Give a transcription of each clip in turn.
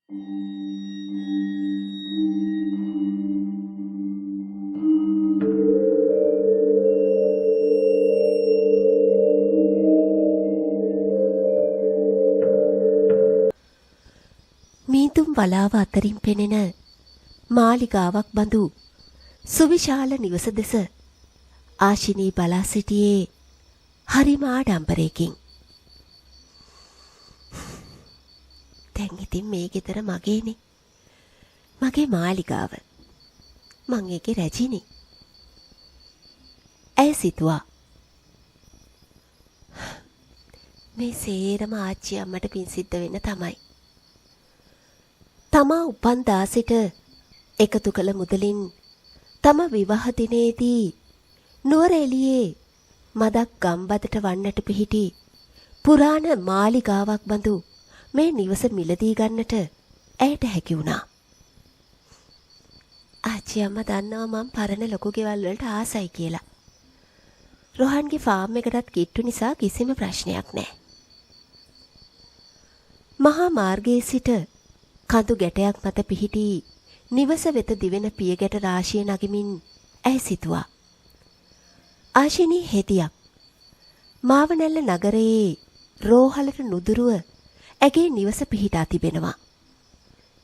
මීදුම් වලාව අතරින් පෙනෙන මාලිගාවක් බඳු සුවිශාල නිවස දෙස ආශිනී බලා සිටියේ හරිම ආඩම්බරයකින්. දැන් ඉතින් මේ ගෙදර මගේනේ. මගේ මාලිගාව. මං ඒකේ රැජිනි. ඇය සිතුවා. මේ සේරම ආච්චි අම්මට පින් සිද්ධ වෙන්න තමයි. තමා උපන් දා සිට එකතු කළ මුදලින් තම විවාහ දිනේදී නුවරඑළියේ මදක් ගම්බදට වන්නට පිහිටි පුරාණ මාලිගාවක් බඳු මේ නිවස මිලදී ගන්නට ඇයට හැකි වුණා. ආච්චි අම්මා දන්නවා මම පරණ ලොකු ගෙවල් වලට ආසයි කියලා. රොහන්ගේ ෆාම් එකටත් කිට්ටු නිසා කිසිම ප්‍රශ්නයක් නැහැ. මහා මාර්ගයේ සිට කඳු ගැටයක් මත පිහිටි නිවස වෙත දිවෙන පියගැට රාශිය නගමින් ඇය සිතුවා. ආශිනී හෙදියක් මාවනැල්ල නගරයේ රෝහලට නුදුරුව ඇගේ නිවස පිහිටා තිබෙනවා.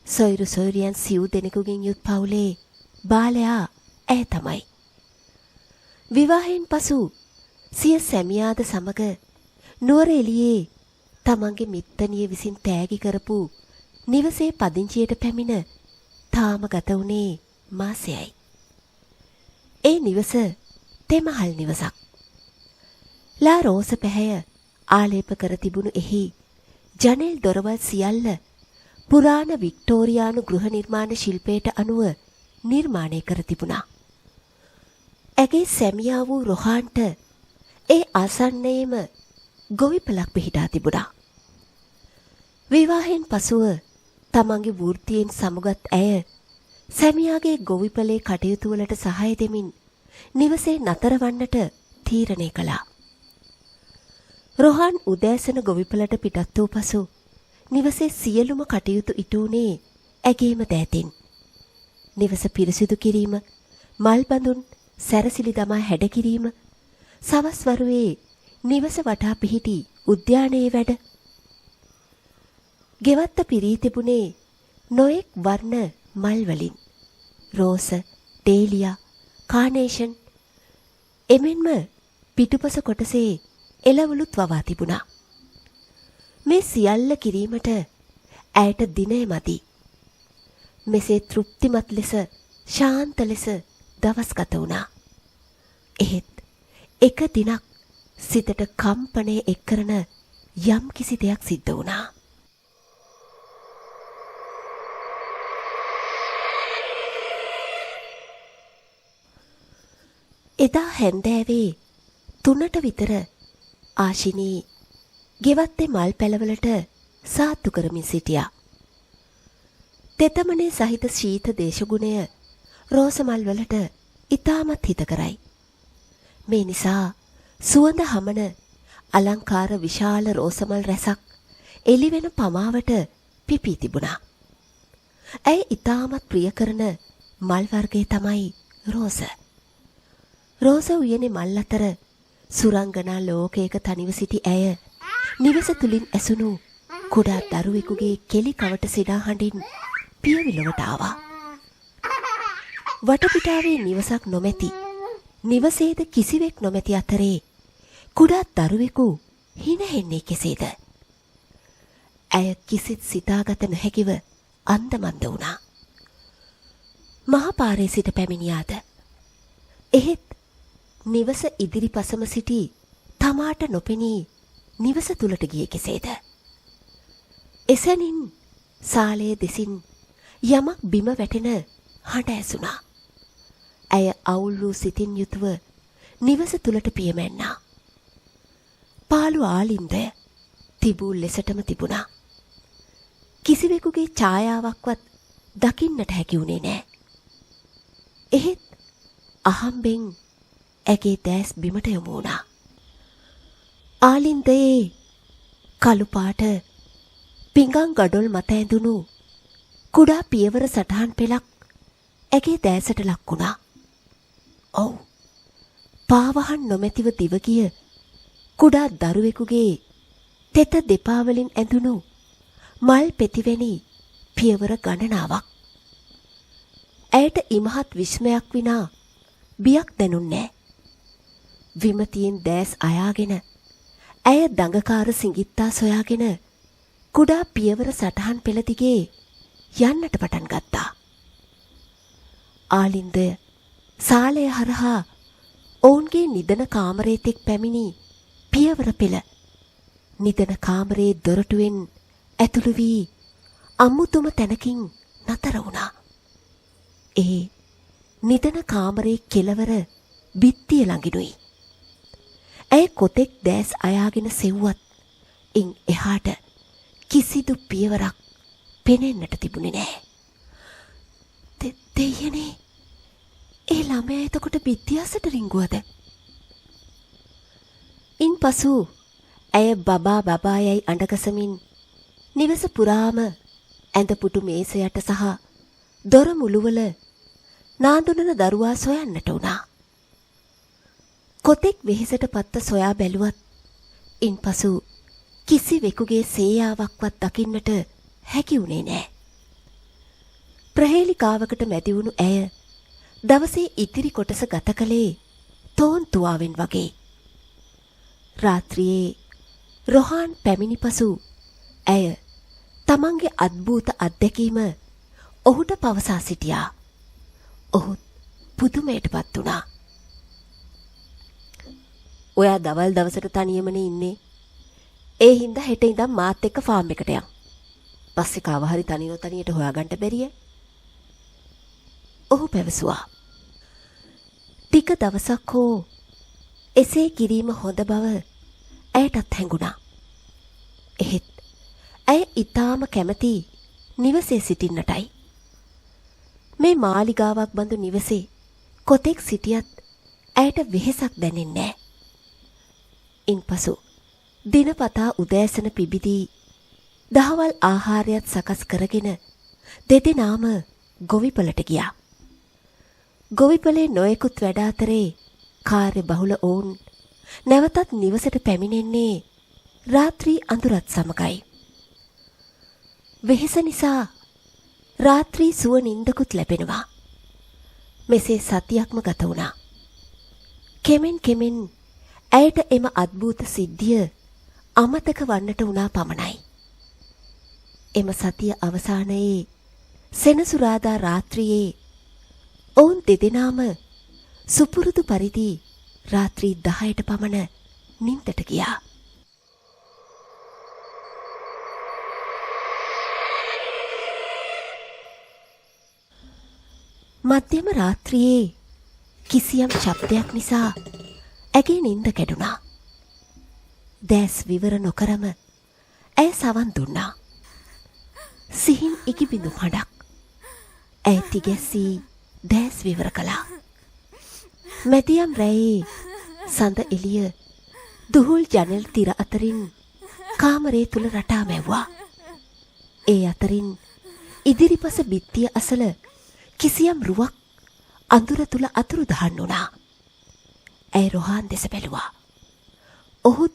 සොයුරු සොයුරියන් සිව් දෙනෙකුගෙන් යුත් පවුලේ බාලයා ඇය තමයි. විවාහයෙන් පසු සිය සැමියාද සමග නුවරඑළියේ තමන්ගේ මිත්තනිය විසින් තෑගි කරපු නිවසේ පදිංචියට පැමිණ තාම ගත වුණේ මාසයයි. ඒ නිවස තෙමහල් නිවසක්. ලා රෝස පැහැය ආලේප කර තිබුණු එහි ජනෙල් දොරවල් සියල්ල පුරාණ වික්ටෝරියානු ගෘහ නිර්මාණ ශිල්පයට අනුව නිර්මාණය කර තිබුණා. ඇගේ සැමියා වූ රොහාන්ට ඒ ආසන්නයේම ගොවිපලක් පිහිටා තිබුණා. විවාහයෙන් පසුව තමන්ගේ වෘත්තියෙන් සමුගත් ඇය සැමියාගේ ගොවිපලේ කටයුතු වලට සහාය දෙමින් නිවසේ නතර වන්නට තීරණය කළා. රොහාන් උදෑසන ගොවිපලට පිටත් වූ පසු නිවසේ සියලුම කටයුතු ඉටුනේ ඇගේම දෑතින්. නිවස පිරිසිදු කිරීම, මල් බඳුන් සැරසිලි දමා හැඩ කිරීම, සවස් වරුවේ නිවස වටා පිහිටි උද්‍යානයේ වැඩ. ගෙවත්ත පිරී තිබුණේ නොයෙක් වර්ණ මල් වලින්. රෝස, ඩේලියා, කානේෂන් එමෙන්ම පිටුපස කොටසේ එළවලුත් වවා තිබුණා. මේ සියල්ල කිරීමට ඇයට දිනය මදි. මෙසේ තෘප්තිමත් ලෙස ශාන්ත ලෙස දවස් ගත වුණා. එහෙත් එක දිනක් සිතට කම්පනය එක් කරන යම් කිසි දෙයක් සිද්ධ වුණා. එදා හැන්දෑවේ 3ට විතර ආශිනී ගෙවත්තේ මල් පැලවලට සාත්තු කරමින් සිටියා. තෙතමනේ සහිත ශීත දේශගුණය රෝස මල් වලට ඉතාමත් හිතකරයි. මේ නිසා සුවඳ හමන අලංකාර විශාල රෝසමල් රැසක් එළිවෙන පමාවට පිපී තිබුණා. ඇය ඉතාමත් ප්‍රිය කරන මල් වර්ගය තමයි රෝස. රෝස උයනේ මල් අතර සුරංගනා ලෝකයක තනිව සිටි ඇය නිවස තුලින් ඇසුණු කුඩා දරුවෙකුගේ කෙලි කවට සිනා හඬින් පියවිලොවට ආවා. වටපිටාවේ නිවසක් නොමැති, නිවසේද කිසිවෙක් නොමැති අතරේ කුඩා දරුවෙකු හිනහෙන්නේ කෙසේද? ඇය කිසිත් සිතාගත නොහැකිව අන්දමන්ද වුණා. මහපාරේ සිට පැමිණියාද? එහෙත් නිවස ඉදිරිපසම සිටි තමාට නොපෙනී නිවස තුලට ගියේ කෙසේද? එසැනින් සාලයේ දෙසින් යමක් බිම වැටෙන හඬ ඇසුණා. ඇය අවුල් වූ සිතින් යුතුව නිවස තුලට පියමැන්නා. පාළු ආලින්දය තිබූ ලෙසටම තිබුණා. කිසිවෙකුගේ ඡායාවක්වත් දකින්නට හැකි වුණේ නැහැ. එහෙත් අහම්බෙන් ඇගේ දැස් බිමට යොමු වුණා. ආලින්දයේ කළු පාට පිඟන් ගඩොල් මත ඇඳුණු කුඩා පියවර සටහන් පෙළක් ඇගේ දෑසට ලක් වුණා. ඔව්. පාවහන් නොමැතිව දිවගිය කුඩා දරුවෙකුගේ තෙත දෙපා වලින් ඇඳුණු මල් පෙතිවැනි පියවර ගණනාවක්. ඇයට ඉමහත් විස්මයක් විනා බියක් දැනුන්නේ නැහැ. විමතියෙන් දෑස් අයාගෙන ඇය දඟකාර සිඟිත්තා සොයාගෙන කුඩා පියවර සටහන් පෙළ දිගේ යන්නට පටන් ගත්තා. ආලින්දය සාලය හරහා ඔවුන්ගේ නිදන කාමරේ තෙක් පැමිණි පියවර පෙළ නිදන කාමරේ දොරටුවෙන් ඇතුළු වී අමුතුම තැනකින් නතර වුණා. ඒ නිදන කාමරේ කෙළවර බිත්තිය ළඟිනුයි. ඇය කොතෙක් දෑස් අයාගෙන සෙව්වත් ඉන් එහාට කිසිදු පියවරක් පෙනෙන්නට තිබුණේ නැහැ. දෙයනේ, ඒ ළමයා එතකොට බිත්තියසට රිංගුවද? ඉන්පසු ඇය බබා යයි අඬගසමින් නිවස පුරාම ඇඳපුටු මේස යට සහ දොර මුළුවල නාඳුනන දරුවා සොයන්නට වුණා. කොතෙක් වෙහෙසට පත්ත සොයා බැලුවත් ඉන්පසු කිසිවෙකුගේ සේයාවක්වත් දකින්නට හැකි වුණේ නැහැ. ප්‍රහේලිකාවකට මැදි වුණු ඇය දවසේ ඉතිරි කොටස ගත කළේ තෝන්තුවාවෙන් වගේ. රාත්‍රියේ රොහාන් පැමිණි පසු ඇය තමන්ගේ අද්භූත අත්දැකීම ඔහුට පවසා සිටියා. ඔහු පුදුමයටපත් වුණා. ඔයා දවල් දවසට තනියමනේ ඉන්නේ. ඒ හින්දා හෙට ඉඳන් මාත් එක්ක ෆාම් එකට යන්. පස්සේ කාව හරි තනියට හොයාගන්න බැරිය? ඔහු පැවසුවා. ටික දවසක් හෝ එසේ කිරීම හොඳ බව ඇයටත් හැඟුණා. එහෙත් ඇය ඊටාම කැමති නිවසේ සිටින්නටයි. මේ මාලිගාවක් බඳු නිවසේ කොතෙක් සිටියත් ඇයට වෙහෙසක් දැනෙන්නේ නැහැ. ඉන්පසු දිනපතා උදෑසන පිබිදී දහවල් ආහාරයත් සකස් කරගෙන දෙදෙනාම ගොවිපලට ගියා. ගොවිපලේ නොයෙකුත් වැඩ අතරේ කාර්ය බහුල වුන් නැවතත් නිවසට පැමිණෙන්නේ රාත්‍රී අඳුරත් සමගයි. වෙහෙස නිසා රාත්‍රී සුව නින්දකුත් ලැබෙනවා. මෙසේ සතියක්ම ගත වුණා. කෙමෙන් ඇයට එම අද්භූත සිද්ධිය අමතක වන්නට වුණා පමණයි. එම සතිය අවසානයේ සෙනසුරාදා රාත්‍රියේ ඔවුන් දෙදෙනාම සුපුරුදු පරිදි රාත්‍රී 10ට පමණ නින්දට ගියා. මධ්‍යම රාත්‍රියේ කිසියම් ශබ්දයක් නිසා ඇගේ නින්ද කැඩුනා. දැස් විවර නොකරම ඇය සවන් දුන්නා. සිහින් ඉකිබිඳු හඬක්. ඇය තිගැස්සී දැස් විවර කළා. මැදියම් රැයේ සඳ එළිය දුහුල් ජනෙල් තිර අතරින් කාමරේ තුල රටා මැව්වා. ඒ අතරින් ඉදිරිපස බිත්තිය අසල කිසියම් රුවක් අඳුර තුල අතුරු දහන් වුණා. ඇය රොහාන් දෙස බැලුවා. ඔහුත්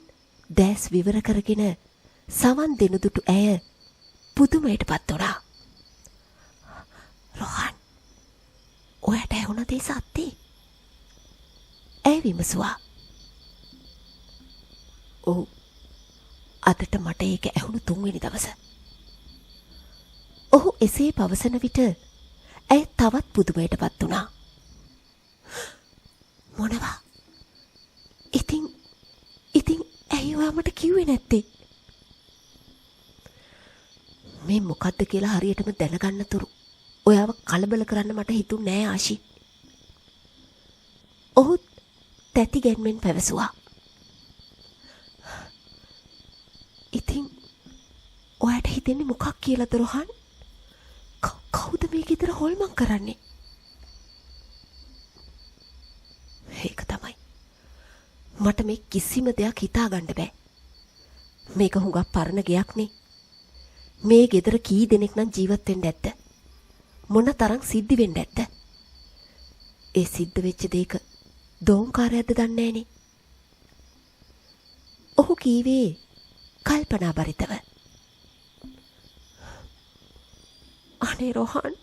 දැස් විවර කරගෙන සවන් දෙනු දුටු ඇය පුදුමයටපත් වුණා. රොහාන්, ඔයාට ඇහුණද ඒ සත්‍යේ? ඇය විමසුවා. ඔව්, අදට මට ඒක ඇහුණු 3 වෙනි දවස. ඔහු එසේ පවසන විට ඇය තවත් පුදුමයටපත් වුණා. මොනවා? ඉතින් ඇයි ඔයා මට කිව්වේ නැත්තේ? මේ මොකද්ද කියලා හරියටම දැනගන්නතුරු ඔයාව කලබල කරන්න මට හිතුන්නේ නෑ ආශි. ඔහු තැති ගැන්මෙන් පැවසුවා. ඉතින් ඔයාට හිතෙන්නේ මොකක් කියලාද රොහන්? කවුද මේ ගෙදර හොල්මන් කරන්නේ? ඒක තමයි. මට මේ කිසිම දෙයක් හිතා ගන්න බෑ. මේක හුඟක් පරණ ගයක් නේ. මේ ගෙදර කී දෙනෙක් නම් ජීවත් වෙන්න ඇද්ද? මොන තරම් සිද්ධි වෙන්න ඇද්ද? ඒ සිද්ධ වෙච්ච දේක දෝංකාරයක්ද දන්නේ නැහනේ. ඔහු කීවේ කල්පනා බරිතව. අනේ රෝහන්,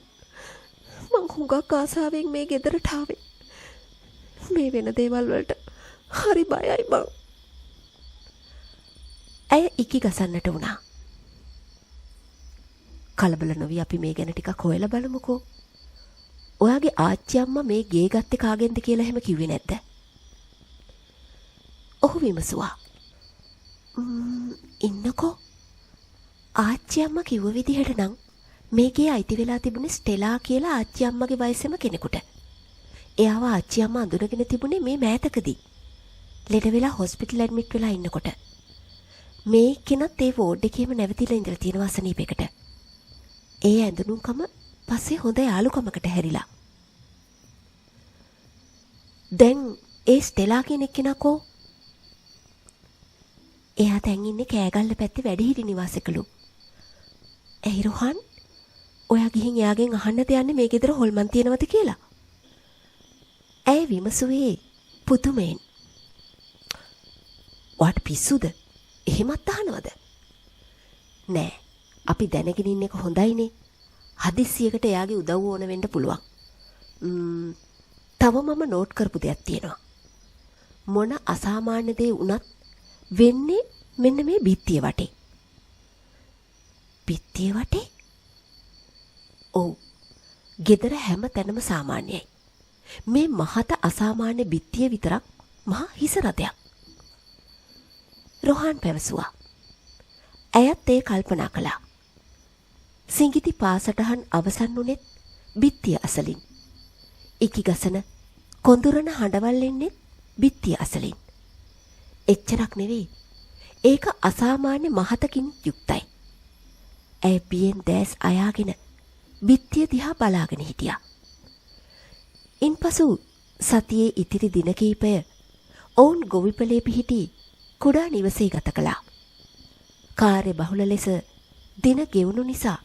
මං හුඟක් ආසාවෙන් මේ ගෙදරට ආවේ. මේ වෙන දේවල් වලට හරි බයයි මං. ඇය ඉකි ගසන්නට වුණා. කලබල නොවි අපි මේ ගැන ටිකක් හොයලා බලමුකෝ. ඔයාගේ ආච්චි අම්මා මේ ගේ ගත්තේ කාගෙන්ද කියලා එහෙම කිව්වේ නැද්ද? ඔහු විමසුවා. ඉන්නකෝ. ආච්චි අම්මා කිව්ව විදිහට නම් මේ ගේ අයිති වෙලා තිබුණේ ස්ටෙලා කියලා ආච්චි අම්මගේ වයසේම කෙනෙකුට. එයාව ආච්චි අම්මා අඳුනගෙන තිබුණේ මේ මෑතකදී. ලෙඩ වෙලා හොස්පිටල් ඇඩ්මිට් වෙලා ඉන්නකොට. මේ කෙනත් ඒ වෝඩ් එකේම නැවතිලා ඉඳලා තියෙන අසනීපයකට. ඒ ඇඳුනුම්කම පස්සේ හොඳ යාළුකමකට හැරිලා. දැන් ඒ ස්ටෙලා කියන එක්කෙනකෝ. එයා දැන් ඉන්නේ කෑගල්ල පැත්තේ වැඩිහිටි නිවාසෙකලු. ඇයි රෝහන්, ඔයා ගිහින් එයාගෙන් අහන්නද යන්නේ මේ ගෙදර හොල්මන් තියෙනවද කියලා? ඇය විමසුවේ පුදුමයෙන්. ඔයාට පිස්සුද? එහෙමත් අහනවද? නෑ, අපි දැනගෙන ඉන්න එක හොඳයිනේ. හදිස්සියකට එයාගේ උදව් ඕන වෙන්න පුළුවන්. තව මම නෝට් කරපු දෙයක් තියෙනවා. මොන අසාමාන්‍ය දේ වුණත් වෙන්නේ මෙන්න මේ බිත්තිය වටේ. බිත්තිය වටේ? ඔව්. ගෙදර හැම තැනම සාමාන්‍යයි. මේ මහත අසාමාන්‍ය බිත්තිය විතරක් මහා හිස රදයක්. රෝහන් පැවසුවා. ඇයත් ඒ කල්පනා කළා. සිඟිති පාසටහන් අවසන් වුණෙත් බිත්තිය අසලින්. ඉකි ගසන කොඳුරන හඬවල් එන්නේ බිත්තිය අසලින්. එච්චරක් නෙවෙයි, ඒක අසාමාන්‍ය මහතකින් යුක්තයි. ඇය බියෙන් දැස් අයාගෙන බිත්තිය දිහා බලාගෙන හිටියා. ඉන්පසු සතියේ ඉතිරි දින කීපය ඔවුන් ගොවිපලේ පිහිටි කුඩා නිවසේ ගත කළා. කාර්ය බහුල ලෙස දින ගෙවුණු නිසා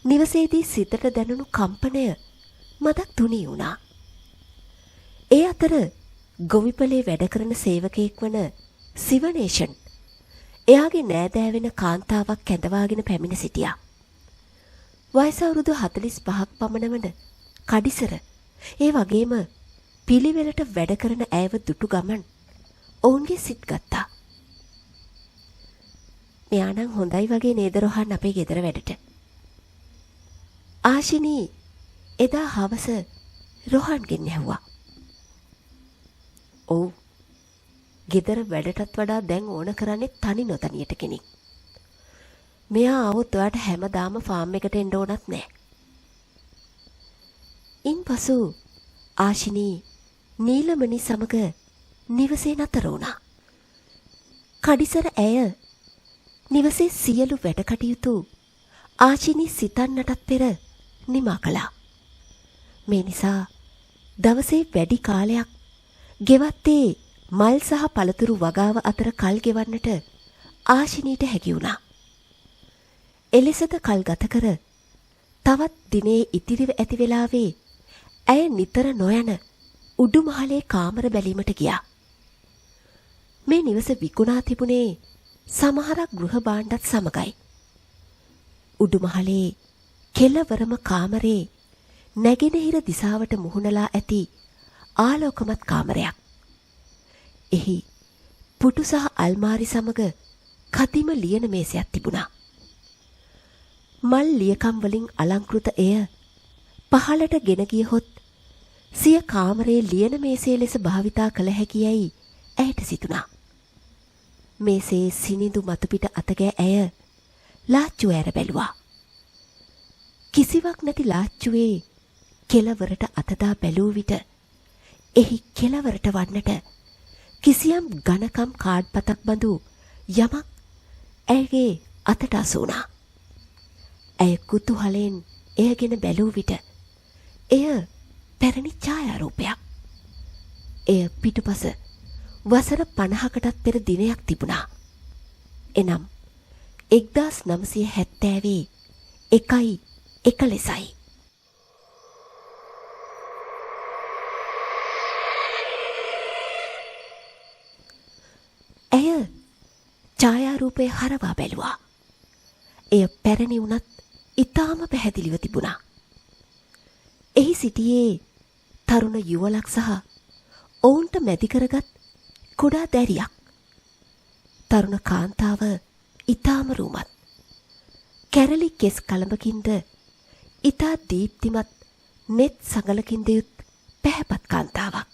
නිවසේදී සිතට දැනුණු කම්පනය මදක් තුනී වුණා. ඒ අතර ගොවිපලේ වැඩ කරන සේවකයෙක් වන සිවනේෂන් එයාගේ නෑදෑ වෙන කාන්තාවක් කැඳවාගෙන පැමිණ සිටියා. වයස අවුරුදු 45ක් පමණ වන කඩිසර, ඒ වගේම පිළිවෙලට වැඩ කරන ඇයව දුටු ගමන් ඔවුන්ගේ සිත් ගත්තා. මෙයා නම් හොඳයි වගේ නේද රෝහන් අපේ ගෙදර වැඩට. ආශිනී එදා හවස රෝහන්ගෙන් ඇහුවා. ඔව්, ගෙදර වැඩටත් වඩා දැන් ඕන කරන්නේ තනි නොතනියට කෙනෙක්. මෙයා આવොත් ඔයාට හැමදාම ෆාම් එකට එන්න ඕනත් නෑ. ඉන්පසු ආශිනී නීලමණි සමග නිවසේ නතර වුණා. කඩිසර ඇය නිවසේ සියලු වැඩ කටයුතු ආශිනී සිතන්නටත් පෙර නිමා කළා. මේ නිසා දවසේ වැඩි කාලයක් ගෙවත්තේ මල් සහ පළතුරු වගාව අතර කල් ගෙවන්නට ආශිනීට හැකි වුණා. එලෙසද කල් ගත කර තවත් දිනේ ඉතිරිව ඇති වෙලාවේ ඇය නිතර නොයන උඩුමහලේ කාමර බැලීමට ගියා. මේ නිවස විකුණා තිබුණේ සමහරක් ගෘහ භාණ්ඩත් සමගයි. උඩුමහලේ කෙළවරම කාමරේ නැගෙනහිර දිසාවට මුහුණලා ඇති ආලෝකමත් කාමරයක්. එහි පුටු සහ අල්මාරි සමග කදිම ලියන මේසයක් තිබුණා. මල් ලියකම් වලින් අලංකෘත එය පහළට ගෙන ගියහොත් සිය කාමරයේ ලියන මේසේ ලෙස භාවිතා කළ හැකියයි ඇයට සිතුණා. මේසේ සිනිඳු මතුපිට අතගෑ ඇය ලාච්චුව ඇර බැලුවා. කිසිවක් නැති ලාච්චුවේ කෙළවරට අතදා බැලූ විට එහි කෙළවරට වන්නට කිසියම් ඝනකම් කාඩ්පතක් බඳු යමක් ඇයගේ අතට අසු වුණා. ඇය කුතුහලයෙන් එයගෙන බැලූ විට එය පැරණි ඡායාරූපයක්. එය පිටුපස වසර 50කටත් පෙර දිනයක් තිබුණා. එනම් 1970 1 ලෙසයි. රූපය හරවා බැලුවා. එය පැරණි වුණත් ඊටාම පැහැදිලිව තිබුණා. එහි සිටියේ තරුණ යුවලක් සහ ඔවුන්ට මැදි කරගත් කුඩා දැරියක්. තරුණ කාන්තාව ඊටාම රූමත්. කැරලි කෙස් කලඹකින්ද ඊටා දීප්තිමත් net සඟලකින්ද යුත් පැහැපත් කාන්තාවක්.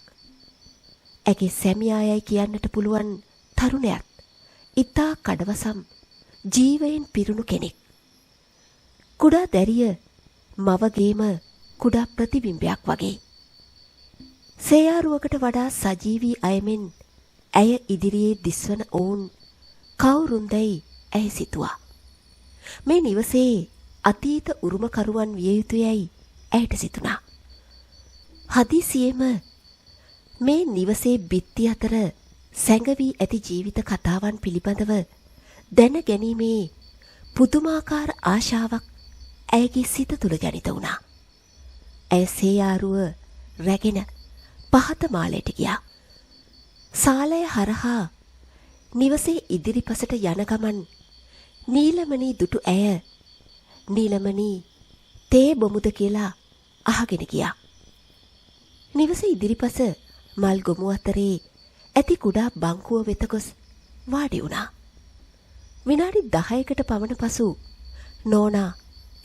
ඇගේ සැමියායයි කියන්නට පුළුවන් තරුණයත් ඊටා කඩවසම් ජීවයෙන් පිරුණු කෙනෙක්. කුඩා දැරිය මවගේම කුඩා ප්‍රතිබිම්බයක් වගේ. සේයාරුවකට වඩා සජීවී අයමෙන් ඇය ඉදිරියේ දිස්වන ඔවුන් කවුරුන්දැයි ඇය සිතුවා. මේ නිවසේ අතීත උරුමකරුවන් විය යුතුයයි ඇයට සිතුණා. හදිසියෙම මේ නිවසේ බිත්ති අතර සැඟවී ඇති ජීවිත කතාවන් පිළිබඳව දැන ගැනීමේ පුදුමාකාර ආශාවක් ඇයගේ සිත තුළ ජනිත වුණා. ඇය සේයාරුව රැගෙන පහත මාලයට ගියා. සාලය හරහා නිවසේ ඉදිරිපසට යන ගමන් නීලමණී දුටු ඇය නීලමණී තේ බොමුද කියලා අහගෙන ගියා. නිවස ඉදිරිපස මල් ගොමු අතරේ ඇති කුඩා බංකුව වෙත ගොස් වාඩි වුණා. විනාඩි 10කට පමණ පසු නෝනා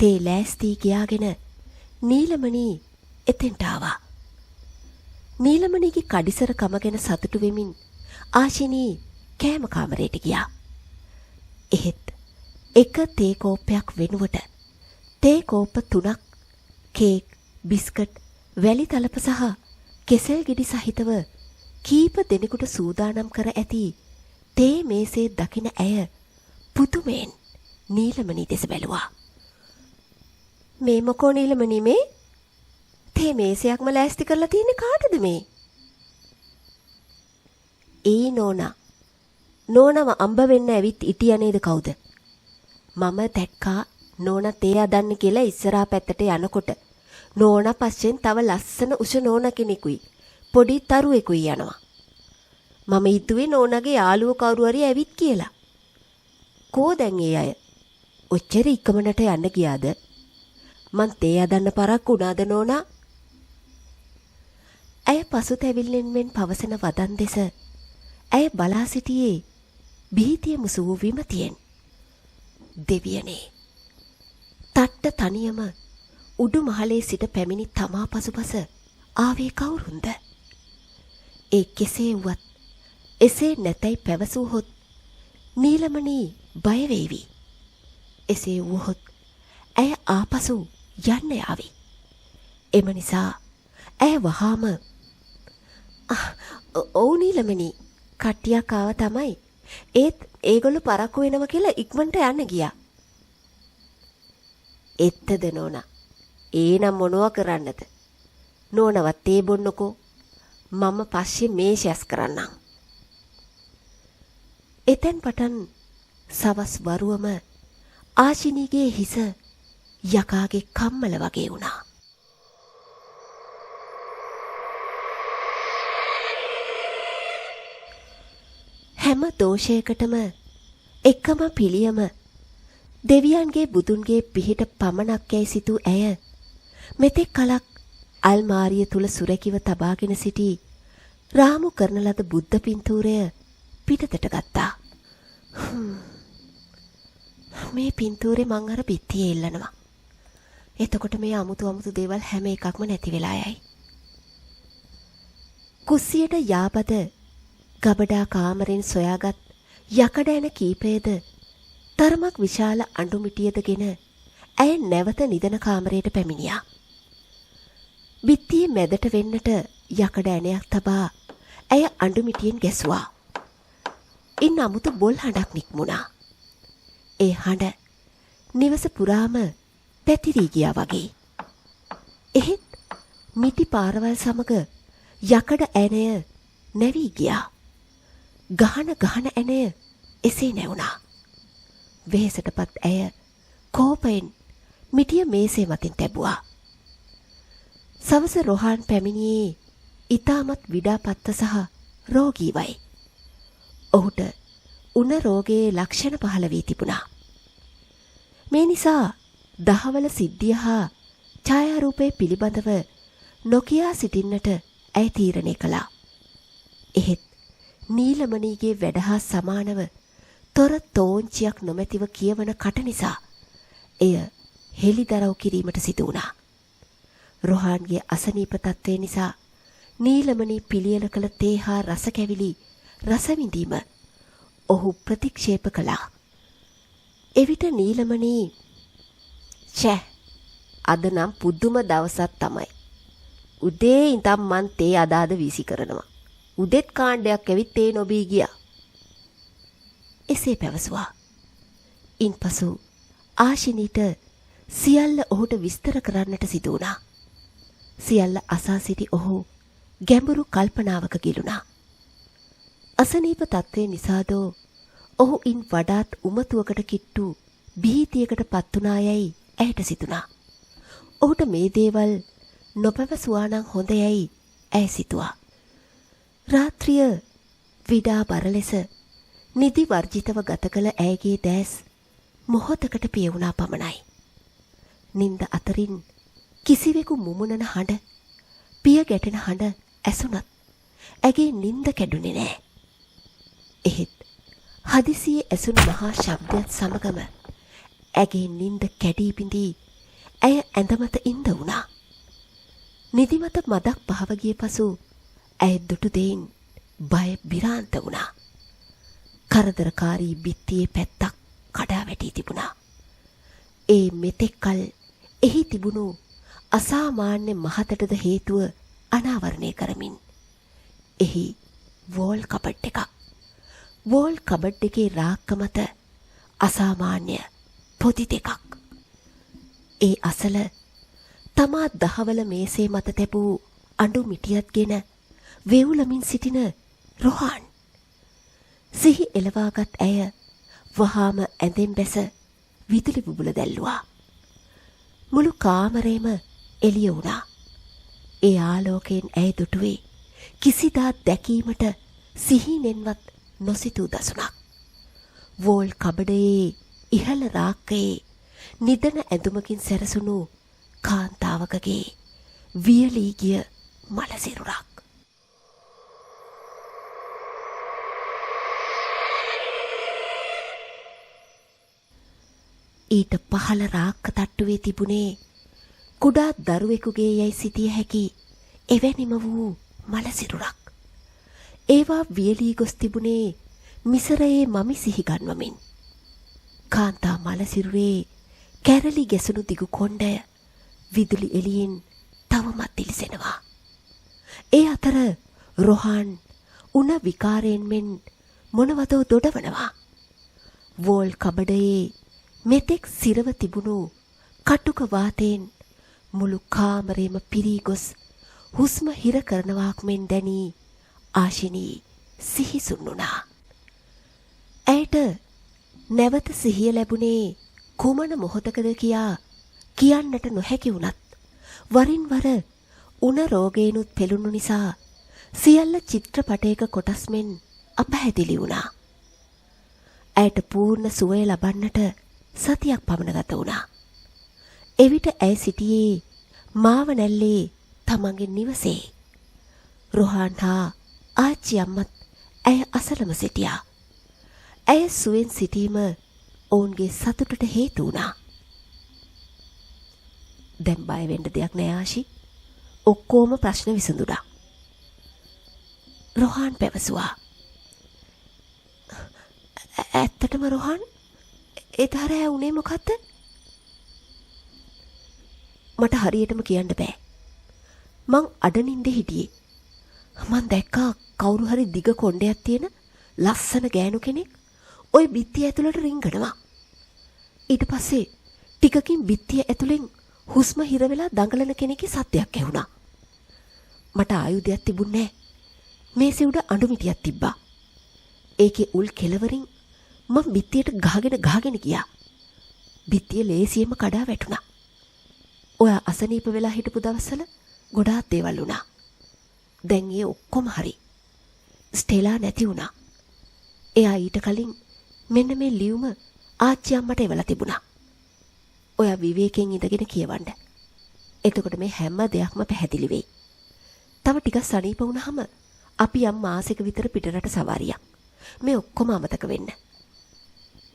තේ ලෑස්ති ගියාගෙන නීලමණී එතෙන්ට ආවා. නීලමණීගේ කඩිසර කම ගැන සතුටු වෙමින් ආශිනී කෑම කාමරයට ගියා. එහෙත් එක තේ කෝප්පයක් වෙනුවට තේ කෝප්ප 3ක්, කේක්, බිස්කට්, වැලි තලප සහ කෙසෙල් ගෙඩි සහිතව කීප දෙනෙකුට සූදානම් කර ඇති තේ මේසේ දකින ඇය පුදුමයෙන් නීලමණී දෙස බැලුවා. මේ මොකෝ නීලමණී මේ? තේ මේසයක්ම ලෑස්ති කරලා තියෙන්නේ කාටද මේ? ඒ නෝනා. නෝනව අම්බ වෙන්න ඇවිත් ඉටියා නේද කවුද? මම දැක්කා නෝනා තේ හදන්න කියලා ඉස්සරහා පැත්තට යනකොට නෝනා පස්සෙන් තව ලස්සන උෂ නෝනා කෙනෙකුයි පොඩි තරුවෙකුයි යනවා. මම හිතුවේ නෝනාගේ යාළුවෝ කවුරු හරි ඇවිත් කියලා. කෝ දැන් ඒ අය? ඔච්චර ඉක්මනට යන්න ගියාද? මං තේ හදන්න පරක්කු වුණාද නෝනා? ඇය පසුතැවිල්ලෙන් මෙන් පවසන වදන් දෙස ඇය බලා සිටියේ බීතිය මුසු වූ විමතියෙන්. දෙවියනේ. තට්ට තනියම උඩු මහලේ සිට පැමිණි තමා පසුපස ආවේ කවුරුන්ද? ඒ කෙසේ වුවත් එසේ නැතයි පැවසූහොත් නීලමණී බය වේවි. එසේ වුවහොත් ඇය ආපසු යන්න යාවි. එම නිසා ඇය වහාම ඔව් නීලමණී කට්ටියක් ආව තමයි. ඒත් ඒගොල්ලෝ පරක්කු වෙනවා කියලා ඉක්මනට යන්න ගියා. එත්තද නෝනා? ඒනම් මොනවා කරන්නද? නෝනවත් තේ බොන්නකෝ. මම පස්සේ මේෂයස් කරන්නම්. එතෙන් පටන් සවස් වරුවම ආශිනීගේ හිස යකාගේ කම්මල වගේ වුණා. හැම දෝෂයකටම එකම පිළියම දෙවියන්ගේ බුදුන්ගේ පිහිට පමණක් යයි සිතූ ඇය මෙතෙක් කලක් අල්මාරිය තුල සුරැකිව තබාගෙන සිටි රාමු කරන ලද බුද්ධ පින්තූරය පිටතට ගත්තා. මේ පින්තූරේ මං අර පිටියේ එල්ලනවා. එතකොට මේ අමුතු දේවල් හැම එකක්ම නැති වෙලා යයි. කුස්සියට යාබද ගබඩා කාමරෙන් සොයාගත් යකඩ ඇන කීපයද තරමක් විශාල අඬු මිටියදගෙන ඇය නැවත නිදන කාමරයට පැමිණියා. බිත්තියේ මැදට වෙන්නට යකඩ ඇණයක් තබා ඇය අඬු මිටියෙන් ගැසුවා. ඉන් අමුතු බොල් හඬක් නික්මුණා. ඒ හඬ නිවස පුරාම පැතිරී ගියා වගේ. එහෙත් මිටි පාරවල් සමග යකඩ ඇණය නැවී ගියා. ගහන ඇණය එසේ නැවුණා. වෙහෙසටපත් ඇය කෝපයෙන් මිටිය මේසේ මතින් තැබුවා. සවස රොහාන් පැමිණියේ ඊටමත් විඩාපත්ත සහ රෝගීවයි. ඔහුට උණ රෝගයේ ලක්ෂණ පහළ වී තිබුණා. මේ නිසා දහවල සිද්ධිය හා ඡායාරූපයේ පිළිබඳව නොකියා සිටින්නට ඇය තීරණය කළා. එහෙත් නීලමණීගේ වැඩ හා සමානව තොර තෝංචියක් නොමැතිව කියවන කට නිසා එය හෙළිදරව් කිරීමට සිදු වුණා. රොහාන්ගේ අසනීප තත්ත්වය නිසා නීලමණී පිළියෙල කළ තේ හා රස කැවිලි රස විඳීම ඔහු ප්‍රතික්ෂේප කළා. එවිට නීලමණී "ඡෑ, අද නම් පුදුම දවසක් තමයි. උදේ ඉඳන් මං තේ අදාද වීසි කරනවා. උදෙත් කාණ්ඩයක් ඇවිත් තේ නොබී ගියා." එසේ පැවසුවා. ඉන්පසු ආශිනීට සියල්ල ඔහුට විස්තර කරන්නට සිදු වුණා. සියල්ල අසා සිටි ඔහු ගැඹුරු කල්පනාවක ගිලුණා. අසනීප තත්ත්වය නිසාදෝ ඔහු ඉන් වඩාත් උමතුවකට කිට්ටු බිහිතියකට පත් වුණා යයි ඇයට සිතුණා. ඔහුට මේ දේවල් නොපැවසුවා නම් හොඳ යයි ඇය සිතුවා. රාත්‍රිය විඩා බර ලෙස නිදි වර්ජිතව ගත කළ ඇයගේ දැස් මොහොතකට පිය වුණා පමණයි. නින්ද අතරින් කිසිවෙකු මුමුණන හඬ, පිය ගැටෙන හඬ ඇසුණත් ඇගේ නින්ද කැඩුනේ නෑ. එහෙත් හදිසියේ ඇසුණු මහා ශබ්දයත් සමගම ඇගේ නින්ද කැඩී බිඳී ඇය ඇඳමත ඉඳ වුණා. නිදිමත මදක් පහව ගිය පසු ඇය දුටු දෙයින් බය බිරාන්ත වුණා. කරදරකාරී බිත්තියේ පැත්තක් කඩා වැටී තිබුණා. ඒ මෙතෙක්කල් එහි තිබුණු අසාමාන්‍ය මහතටද හේතුව අනාවරණය කරමින් එහි වෝල් කබඩ් එකක්. වෝල් කබඩ් එකේ රාක්ක මත අසාමාන්‍ය පොදි දෙකක්. ඒ අසල තමා දහවල මේසේ මත තැබූ අඬු මිටියත්ගෙන වේවුලමින් සිටින රොහාන්. සිහි එළවාගත් ඇය වහාම ඇඳෙන් බැස විදුලි බුබුල දැල්ලුවා. මුළු කාමරේම එළිය වුණා. ඒ ආලෝකයෙන් ඇය දුටුවේ කිසිදා දැකීමට සිහිනෙන්වත් නොසිතූ දසුණක්. වෝල් කබඩයේ ඉහළ රාක්කයේ නිදන ඇඳුමකින් සැරසුණු කාන්තාවකගේ වියලී ගිය මලසිරුරක්. ඊට පහළ රාක්ක තට්ටුවේ තිබුණේ කුඩා දරුවෙකුගේ යයි සිටිය හැකි එවැනිම වූ මලසිරුරක්. ඒවා වියලී ගොස් තිබුණේ මිසරයේ මමි සිහිගන්වමින්. කාන්තා මලසිරුරේ කැරලි ගැසුණු දිගු කොණ්ඩය විදුලි එළියෙන් තවමත් දිලිසෙනවා. ඒ අතර රොහාන් උණ විකාරයෙන් මෙන් මොනවදෝ දොඩවනවා. වෝල් කබඩයේ මෙතෙක් සිරව තිබුණු කටුක වාතයෙන් මුළු කාමරේම පිරී ගොස් හුස්ම හිර කරනවාක් මෙන් දැනී ආශිනී සිහිසුන් වුණා. ඇයට නැවත සිහිය ලැබුණේ කුමන මොහොතකද කියා කියන්නට නොහැකි වුණත් වරින් වර උණ රෝගේනුත් පෙළුණු නිසා සියල්ල චිත්‍රපටයක කොටස් මෙන් අපහැදිලි වුණා. ඇයට පූර්ණ සුවය ලබන්නට සතියක් පමණ ගත වුණා. එවිට ඇය සිටියේ මාවනැල්ලේ තමන්ගේ නිවසේ. රොහාන් හා ආච්චි අම්මත් ඇය අසලම සිටියා. ඇය සුවෙන් සිටීම ඔවුන්ගේ සතුටට හේතු වුණා. දැන් බය වෙන්න දෙයක් නෑ ආශි. ඔක්කොම ප්‍රශ්න විසඳුණා. රොහාන් පැවසුවා. ඇත්තටම රොහාන්, එතර ඇ උනේ මොකද්ද? මට හරියටම කියන්න බෑ. මං අඩනින්ද හිටියේ. මං දැක්කා කවුරු හරි දිග කොණ්ඩයක් තියෙන ලස්සන ගෑනු කෙනෙක් ওই බිත්තිය ඇතුළට රිංගනවා. ඊට පස්සේ ටිකකින් බිත්තිය ඇතුලෙන් හුස්ම හිර වෙලා දඟලන කෙනෙක්ගේ සද්දයක් ඇහුණා. මට ආයුධයක් තිබුණේ නැහැ. මේසෙ උඩ අඬු මිටියක් තිබ්බා. ඒකේ උල් කෙලවරින් මම බිත්තියට ගහගෙන ගියා. බිත්තිය ලේසියෙම කඩා වැටුණා. ඔයා අසනීප වෙලා හිටපු දවස්වල ගොඩාක් දේවල් වුණා. දැන් ඒ ඔක්කොම හරි. ස්ටෙලා නැති වුණා. එයා ඊට කලින් මෙන්න මේ ලියුම ආච්චි අම්මට එවලා තිබුණා. ඔයා විවේකයෙන් ඉඳගෙන කියවන්න. එතකොට මේ හැම දෙයක්ම පැහැදිලි වෙයි. තව ටිකක් සනීප වුණාම අපි යම් මාසෙක විතර පිටරට සවාරියක්. මේ ඔක්කොම අමතක වෙන්න.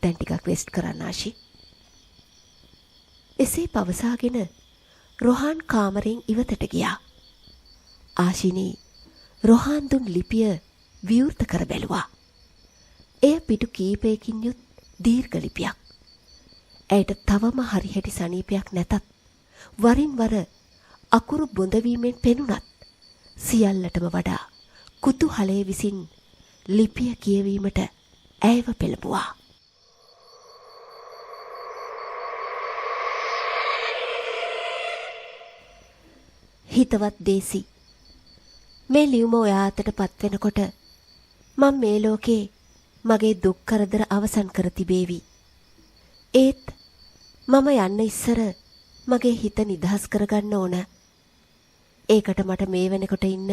දැන් ටිකක් රෙස්ට් කරන්න ආශි. එසේ පවසාගෙන රොහාන් කාමරයෙන් ඉවතට ගියා. ආශිනී රොහාන් දුන් ලිපිය විවෘත කර බැලුවා. එය පිටු කීපයකින් යුත් දීර්ඝ ලිපියක්. ඇයට තවම හරිහැටි සනීපයක් නැතත් වරින් වර අකුරු බොඳවීමෙන් පෙනුනත් සියල්ලටම වඩා කුතුහලයේ විසින් ලිපිය කියවීමට ඇයව පෙළඹුවා. හිතවත් දේසි, මේ ලියුම ඔයා අතට පත්වෙනකොට මම මේ ලෝකේ මගේ දුක් කරදර අවසන් කර තිබේවි. ඒත් මම යන්න ඉස්සර මගේ හිත නිදහස් කරගන්න ඕන. ඒකට මට මේ වෙනකොට ඉන්න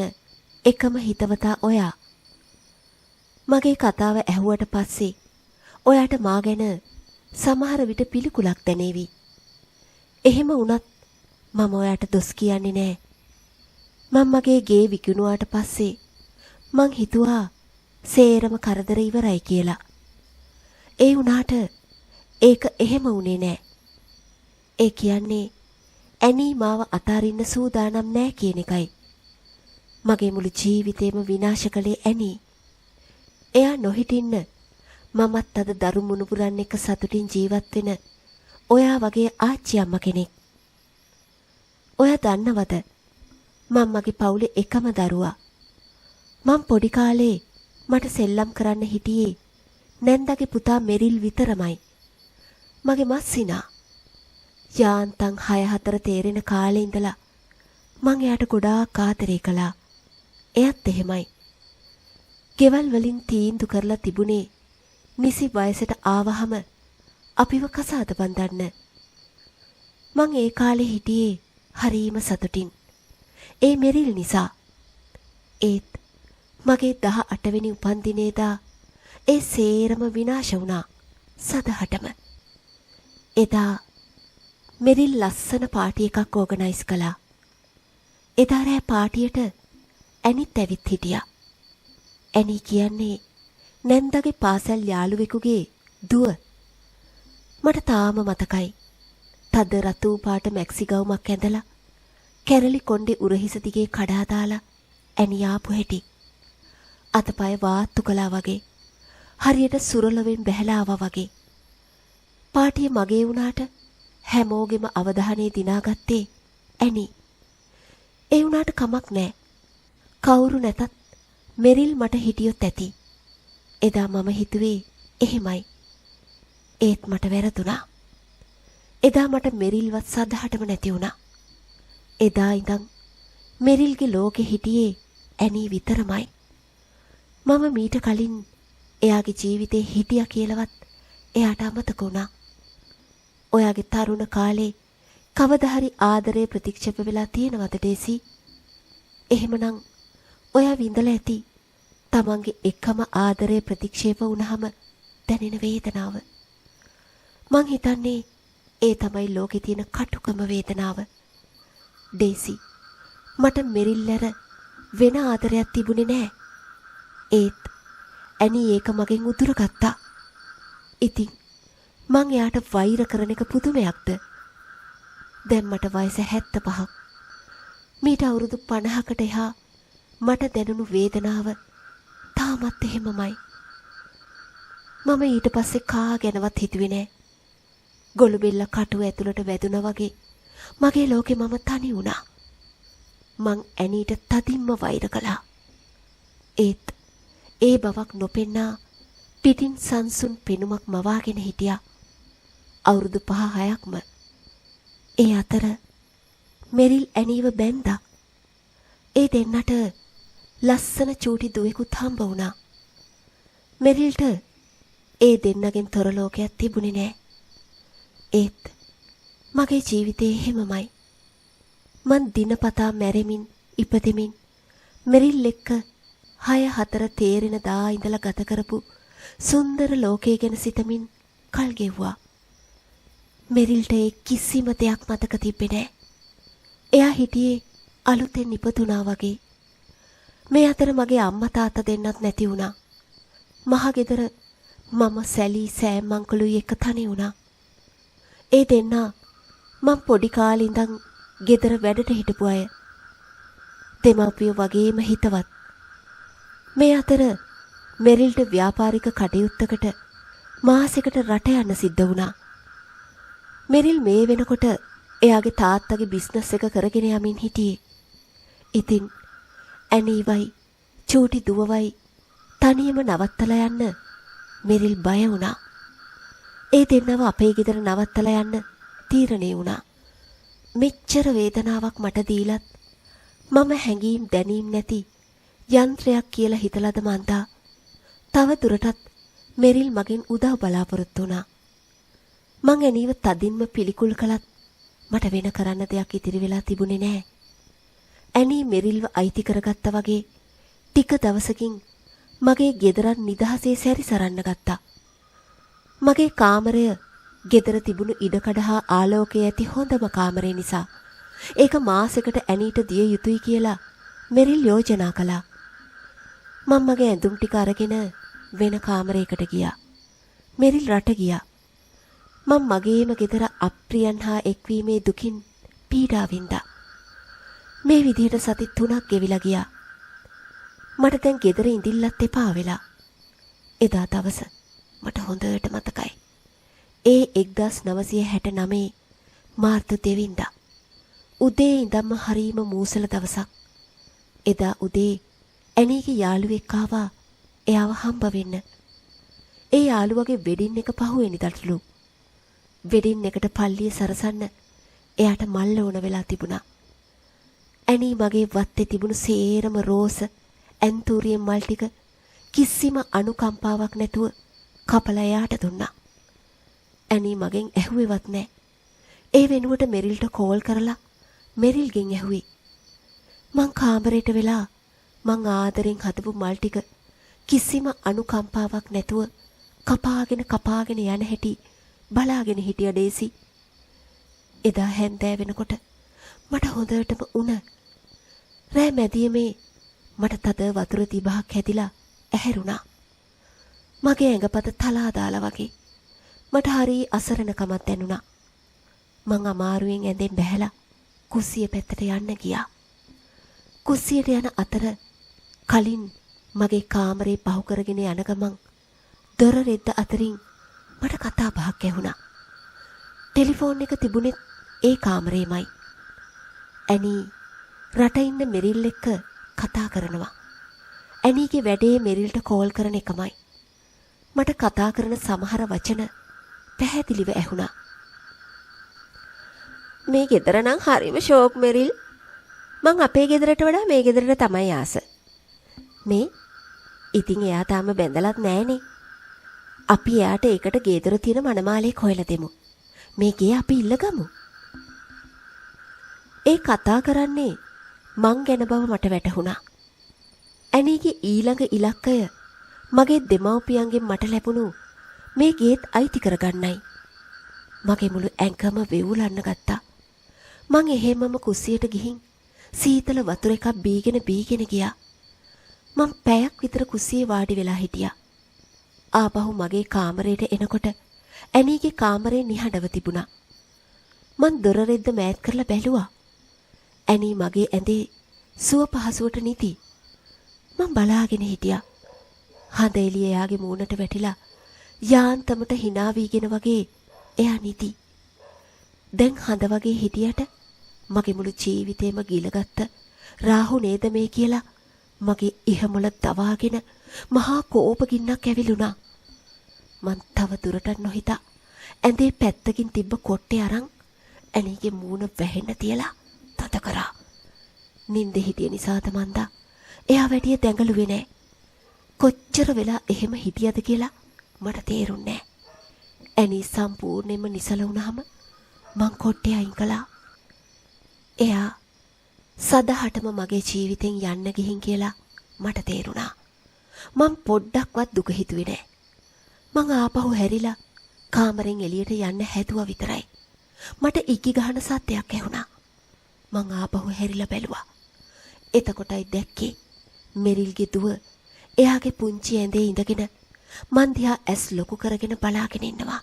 එකම හිතවතා ඔයා. මගේ කතාව ඇහුවට පස්සේ ඔයාට මා ගැන සමහර විට පිළිකුලක් දැනේවි. එහෙම වුණත් මම ඔයාට දොස් කියන්නේ නෑ. මම මගේ ගේ විකුණුවාට පස්සේ මං හිතුවා සේරම කරදර ඉවරයි කියලා. ඒ වුණාට ඒක එහෙම වුණේ නෑ. ඒ කියන්නේ ඇනී මාව අතාරින්න සූදානම් නෑ කියන එකයි. මගේ මුළු ජීවිතේම විනාශ කළේ ඇනී. එයා නොහිටින්න මමත් අද දරු මුණුපුරන් එක්ක සතුටින් ජීවත් වෙන ඔයා වගේ ආච්චි අම්මා කෙනෙක්. ඔයා දන්නවද මම මගේ පවුලේ එකම දරුවා. මම පොඩි කාලේ මට සෙල්ලම් කරන්න හිටියේ නැන්දගේ පුතා මෙරිල් විතරමයි. මගේ මස්සිනා යාන්තම් 6-4 තේරෙන කාලේ ඉඳලා මං එයාට ගොඩාක් ආදරේ කළා. එයත් එහෙමයි. ගෙවල් වලින් තීන්දුව කරලා තිබුණේ නිසි වයසට ආවහම අපිව කසාද බඳන්න. මං ඒ කාලේ හිටියේ හරීම සතුටින්. ඒ මෙරිල් නිසා. ඒත් මගේ 18 වෙනි උපන්දිනේදා ඒ සේරම විනාශ වුණා සදහටම. එදා මෙරිල් ලස්සන පාටි එකක් ඕගනයිස් කළා. එදා රෑ පාටියට ඇනිත් ඇවිත් හිටියා. ඇනි කියන්නේ නැන්දගේ පාසල් යාළුවෙකුගේ දුව. මට තාම මතකයි. තද රතු පාට මැක්සි ගවුමක් ඇඳලා කැරලි කොණ්ඩේ උරහිස දිගේ කඩා දාලා ඇනි ආපු හැටි. අතපය වාත්තු කළා වගේ. හරියට සුරලවෙන් බැහැලා ආවා වගේ. පාටිය මගේ වුණාට හැමෝගෙම අවධානය දිනාගත්තේ ඇනි. ඒ වුණාට කමක් නෑ. කවුරු නැතත් මෙරිල් මට හිටියොත් ඇති. එදා මම හිතුවේ එහෙමයි. ඒත් මට වැරදුනා. එදා මට මෙරිල්වත් සදහටම නැති වුණා. එදා ඉඳන් මෙරිල්ගේ ලෝකෙ හිටියේ ඇනි විතරමයි. මම මීට කලින් එයාගේ ජීවිතේ හිටියා කියලාවත් එයාට අමතක වුණා. ඔයාගේ තරුණ කාලේ කවදා හරි ආදරේ ප්‍රතික්ෂේප වෙලා තියෙනවද ඩේසි? එහෙමනම් ඔයා විඳලා ඇති තමන්ගේ එකම ආදරේ ප්‍රතික්ෂේප වුණාම දැනෙන වේදනාව. මං හිතන්නේ ඒ තමයි ලෝකේ තියෙන කටුකම වේදනාව. ඩේසි, මට මෙරිල්ලර වෙන ආදරයක් තිබුණේ නෑ. ඒත් ඇනි ඒක මගෙන් උදුරගත්තා. ඉතින් මං එයාට වෛර කරන එක පුදුමයක්ද? දැන් මට වයස 75ක්. මීට අවුරුදු 50කට එහා මට දැනුණු වේදනාව තාමත් එහෙමමයි. මම ඊට පස්සේ කා ගැනවත් හිතුවේ නෑ. ගොළු බෙල්ල කටුව ඇතුළට වැදුනා වගේ මගේ ලෝකේ මම තනි වුණා. මං ඇනීට තදින්ම වෛර කළා. ඒත් ඒ බවක් නොපෙන්නා පිටින් සංසුන් පෙනුමක් මවාගෙන හිටියා. අවුරුදු 5-6ක්ම. ඒ අතර මෙරිල් ඇනීව බැන්දා. ඒ දෙන්නට ලස්සන චූටි දුවෙකුත් හම්බ වුණා. මෙරිල්ට ඒ දෙන්නගෙන් තොර ලෝකයක් තිබුණේ නෑ. ඒත් මගේ ජීවිතේ එහෙමමයි. මං දිනපතා මැරෙමින් ඉපදෙමින් මෙරිල් එක්ක 6-4 තේරෙන දා ඉඳලා ගත කරපු සුන්දර ලෝකයේ ගැන සිතමින් කල් ගෙව්වා. මෙරිල්ට ඒ කිසිම දෙයක් මතක තිබ්බේ නෑ. එයා හිටියේ අලුතෙන් ඉපදුනා වගේ. මේ අතර මගේ අම්මා තාත්තා දෙන්නත් නැති වුණා. මහ ගෙදර මම සැලී සෑම් අංකලුයි එක්ක තනි වුණා. ඒ දෙන්නා මං පොඩි කාලේ ඉඳන් ගෙදර වැඩට හිටපු අය. දෙමාපියෝ වගේම හිතවත්. මේ අතර මෙරිල්ට ව්‍යාපාරික කටයුත්තකට මාසෙකට රට යන්න සිද්ධ වුණා. මෙරිල් මේ වෙනකොට එයාගේ තාත්තගේ බිස්නස් එක කරගෙන යමින් හිටියේ. ඉතින් ඇනීවයි චූටි දුවවයි තනියම නවත්තලා යන්න මෙරිල් බය වුණා. ඒ දෙන්නව අපේ ගෙදර නවත්තලා යන්න තීරණය වුණා. මෙච්චර වේදනාවක් මට දීලත් මම හැඟීම් දැනීම් නැති යන්ත්‍රයක් කියලා හිතලාද මන්දා තව දුරටත් මෙරිල් මගෙන් උදව් බලාපොරොත්තු වුණා. මං ඇනීව තදින්ම පිළිකුල් කළත් මට වෙන කරන්න දෙයක් ඉතිරි වෙලා තිබුණේ නෑ. ඇනී මෙරිල්ව අයිති කරගත්තා වගේ ටික දවසකින් මගේ ගෙදරන් නිදහසේ සැරිසරන්න ගත්තා. මගේ කාමරය ගෙදර තිබුණු ඉඩකඩ හා ආලෝකයේ ඇති හොඳම කාමරය නිසා ඒක මාසෙකට ඇනීට දිය යුතුයි කියලා මෙරිල් යෝජනා කළා. මම මගේ ඇඳුම් ටික අරගෙන වෙන කාමරයකට ගියා. මෙරිල් රට ගියා. මම මගේම ගෙදර අප්‍රියන් හා එක්වීමේ දුකින් පීඩා වින්දා. මේ විදිහට සති 3ක් ගෙවිලා ගියා. මට දැන් ගෙදර ඉඳිල්ලත් එපා වෙලා. එදා දවස මට හොඳට මතකයි. ඒ 1969 මාර්තු 2 වෙනිදා. උදේ ඉඳන්ම හරීම මූසල දවසක්. එදා උදේ ඇනීගේ යාළුවෙක් ආවා එයාව හම්බ වෙන්න. ඒ යාළුවගේ වෙඩින් එක පහුවෙනිදටලු. වෙඩින් එකට පල්ලිය සරසන්න එයාට මල්ල ඕන වෙලා තිබුණා. ඇනී මගේ වත්තේ තිබුණු සේරම රෝස ඇන්තූරියම් මල් ටික කිසිම අනුකම්පාවක් නැතුව කපලා එයාට දුන්නා. ඇනී මගෙන් ඇහුවේවත් නැහැ. ඒ වෙනුවට මෙරිල්ට කෝල් කරලා මෙරිල්ගෙන් ඇහුවේ. මං කාමරේට වෙලා මං ආදරෙන් හදපු මල් ටික කිසිම අනුකම්පාවක් නැතුව කපාගෙන යන හැටි බලාගෙන හිටිය ඩේසි. එදා හැන්දෑ වෙනකොට මට හොඳටම උණ. රෑ මැදියමේ මට තද වතුර තිබහක් හැදිලා ඇහැරුණා. මගේ ඇඟපත තලා දාලා වගේ. මට හරි අසරණකමක් දැනුණා. මං අමාරුවෙන් ඇඳෙන් බැහැලා කුස්සිය පැත්තට යන්න ගියා. කුස්සියට යන අතර කලින් මගේ කාමරේ පහු කරගෙන යන ගමන් දොර රෙද්ද අතරින් මට කතා බහක් ඇහුණා. ටෙලිෆෝන් එක තිබුණෙත් ඒ කාමරේමයි. ඇනී රට ඉන්න මෙරිල් එක්ක කතා කරනවා. ඇනීගේ වැඩේ මෙරිල්ට කෝල් කරන එකමයි. මට කතා කරන සමහර වචන පැහැදිලිව ඇහුණා. මේ ගෙදර නම් හරිම ෂෝක් මෙරිල්. මං අපේ ගෙදරට වඩා මේ ගෙදරට තමයි ආස. මේ ඉතින් එයා තාම බැඳලත් නෑනේ. අපි එයාට ඒකට ගෙදර තියෙන මනමාලේ හොයලා දෙමු. මේ ගේ අපි ඉල්ලගමු. ඒ කතා කරන්නේ මං ගැන බව මට වැටහුණා. ඇනීගේ ඊළඟ ඉලක්කය මගේ දෙමව්පියන්ගෙන් මට ලැබුණු මේ ගේත් අයිති කරගන්නයි. මගේ මුළු ඇඟම වෙවුලන්න ගත්තා. මං එහෙමම කුස්සියට ගිහින් සීතල වතුර එකක් බීගෙන ගියා. මං පැයක් විතර කුස්සියේ වාඩි වෙලා හිටියා. ආපහු මගේ කාමරයට එනකොට ඇනීගේ කාමරේ නිහඬව තිබුණා. මං දොර රෙද්ද මෑත් කරලා බැලුවා. ඇනී මගේ ඇඳේ සුව පහසුවට නිදි. මං බලාගෙන හිටියා. හඳ එළිය එයාගේ මූණට වැටිලා යාන්තමට hina වීගෙන වගේ එයා නිදි. දැන් හඳ වගේ හිටියට මගේ මුළු ජීවිතේම ගිලගත්ත රාහු නේද මේ කියලා මගේ ඉහමුල දවාගෙන මහා කෝප ගින්නක් ඇවිලුණා. මං තව දුරටත් නොහිතා ඇඳේ පැත්තකින් තිබ්බ කොට්ටේ අරන් ඇනීගේ මූණ වැහෙන්න තියලා තද කරා. නින්ද හිටිය නිසාද මන්දා එයා වැඩිය දැඟලුවේ නෑ. කොච්චර වෙලා එහෙම හිටියද කියලා මට තේරුන්නේ නෑ. ඇනී සම්පූර්ණයෙන්ම නිසල වුණාම මං කොට්ටේ අයින් කළා. එයා සදහටම මගේ ජීවිතෙන් යන්න ගිහින් කියලා මට තේරුණා. මං පොඩ්ඩක්වත් දුක හිතුවේ නෑ. මං ආපහු හැරිලා කාමරෙන් එළියට යන්න හැදුවා විතරයි. මට ඉකි ගහන සද්දයක් ඇහුණා. මං ආපහු හැරිලා බැලුවා. එතකොටයි දැක්කේ මෙරිල්ගේ දුව එයාගේ පුංචි ඇඳේ ඉඳගෙන මං දිහා ඇස් ලොකු කරගෙන බලාගෙන ඉන්නවා.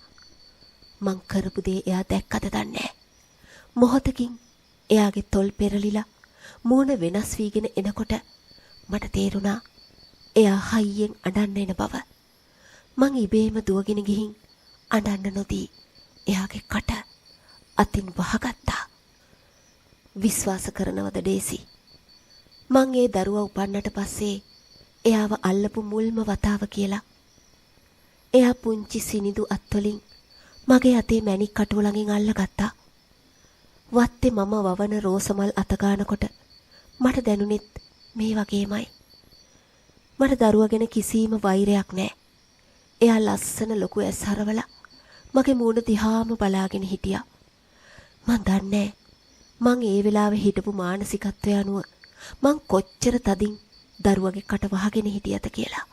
මං කරපු දේ එයා දැක්කද දන්නේ. මොහොතකින් එයාගේ තොල් පෙරලිලා මූණ වෙනස් වීගෙන එනකොට මට තේරුණා එයා හයියෙන් අඬන්න එන බව. මං ඉබේම දුවගෙන ගිහින් අඬන්න නොදී එයාගේ කට අතින් වහගත්තා. විශ්වාස කරනවද ඩේසි? මං ඒ දරුවා උපන්නට පස්සේ එයාව අල්ලපු මුල්ම වතාව කියලා. එයා පුංචි සිනිදු අත්වලින් මගේ අතේ මැණික් කටුව ළඟින් අල්ලගත්තා. වත්තේ මම වවන රෝසමල් අත ගන්නකොට මට දැනුනෙත් මේ වගේමයි. මට දරුවා ගැන කිසිම වෛරයක් නැහැ. එයා ලස්සන ලොකු ඇස් හරවලා මගේ මූණ දිහාම බලාගෙන හිටියා. මං දන්නේ මං ඒ වෙලාවේ හිටපු මානසිකත්වය අනුව මං කොච්චර තදින් දරුවගේ කට වහගෙන හිටියද කියලා.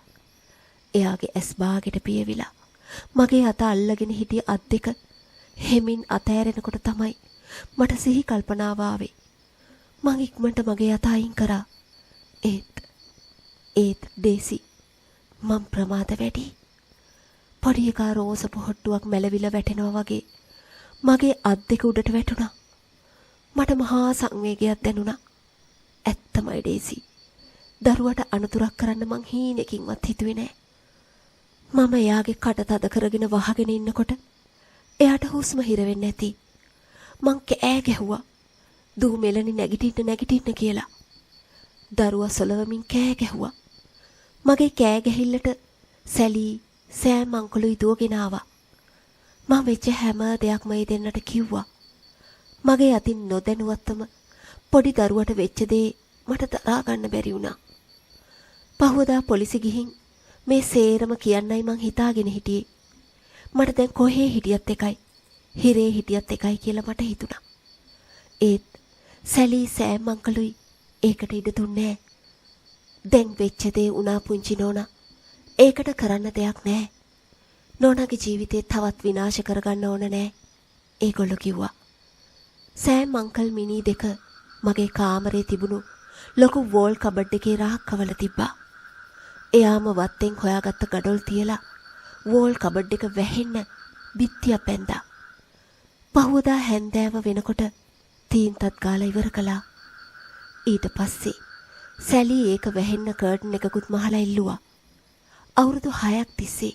එයාගේ ඇස් බාගෙට පියවිලා මගේ අත අල්ලගෙන හිටිය අත් දෙක හෙමින් අතෑරෙනකොට තමයි මට සිහි කල්පනාව ආවේ. මං ඉක්මනට මගේ අත අයින් කරා. ඒත් ඩේසි මං ප්‍රමාද වැඩි. පොඩි එකා රෝස පොහට්ටුවක් මැලවිලා වැටෙනවා වගේ මගේ අත් දෙක උඩට වැටුණා. මට මහා සංවේගයක් දැනුණා. ඇත්තමයි ඩේසි. දරුවට අනතුරක් කරන්න මං හීනකින්වත් හිතුවේ නෑ. මම එයාගේ කට තද කරගෙන වහගෙන ඉන්නකොට එයාට හුස්ම හිර වෙන්නේ නැති. මං කෑ ගැහුවා. දූ මෙලනි නැගිටින්න කියලා. දරුවා සොලවමින් කෑ ගැහුවා. මගේ කෑ ගැහිල්ලට සැලී සෑම් අංකලුයි දුවගෙන ආවා. මම වෙච්ච හැම දෙයක්ම ඒ දෙන්නට කිව්වා. මගේ අතින් නොදැනුවත්වම පොඩි දරුවට වෙච්ච දේ මට දරා ගන්න බැරි වුණා. පහවදා පොලිසි ගිහින් මේ සේරම කියන්නයි මං හිතාගෙන හිටියේ. මට දැන් කොහේ හිටියත් එකයි, හිරේ හිටියත් එකයි කියලා මට හිතුණා. ඒත් සැලී සෑම් අංකලුයි ඒකට ඉඩ දුන්නේ නැහැ. දැන් වෙච්ච දේ උනා පුංචි නෝනා. ඒකට කරන්න දෙයක් නැහැ. නෝනාගේ ජීවිතේ තවත් විනාශ කරගන්න ඕන නැහැ. ඒගොල්ලෝ කිව්වා. සෑම් අංකල් මිනී දෙක මගේ කාමරේ තිබුණු ලොකු වෝල් කබඩ් එකේ රාක්කවල තිබ්බා. එයාම වත්තෙන් හොයාගත්ත ගඩොල් තියලා වෝල් කබඩ් එක වැහෙන්න බිත්තිය පැන්දා. පහුවදා හැන්දෑව වෙනකොට තීන්තත් ගාලා ඉවර කළා. ඊට පස්සේ සැලී ඒක වැහෙන්න කර්ටන් එකකුත් මහලා ඉල්ලුවා. අවුරුදු 6ක් තිස්සේ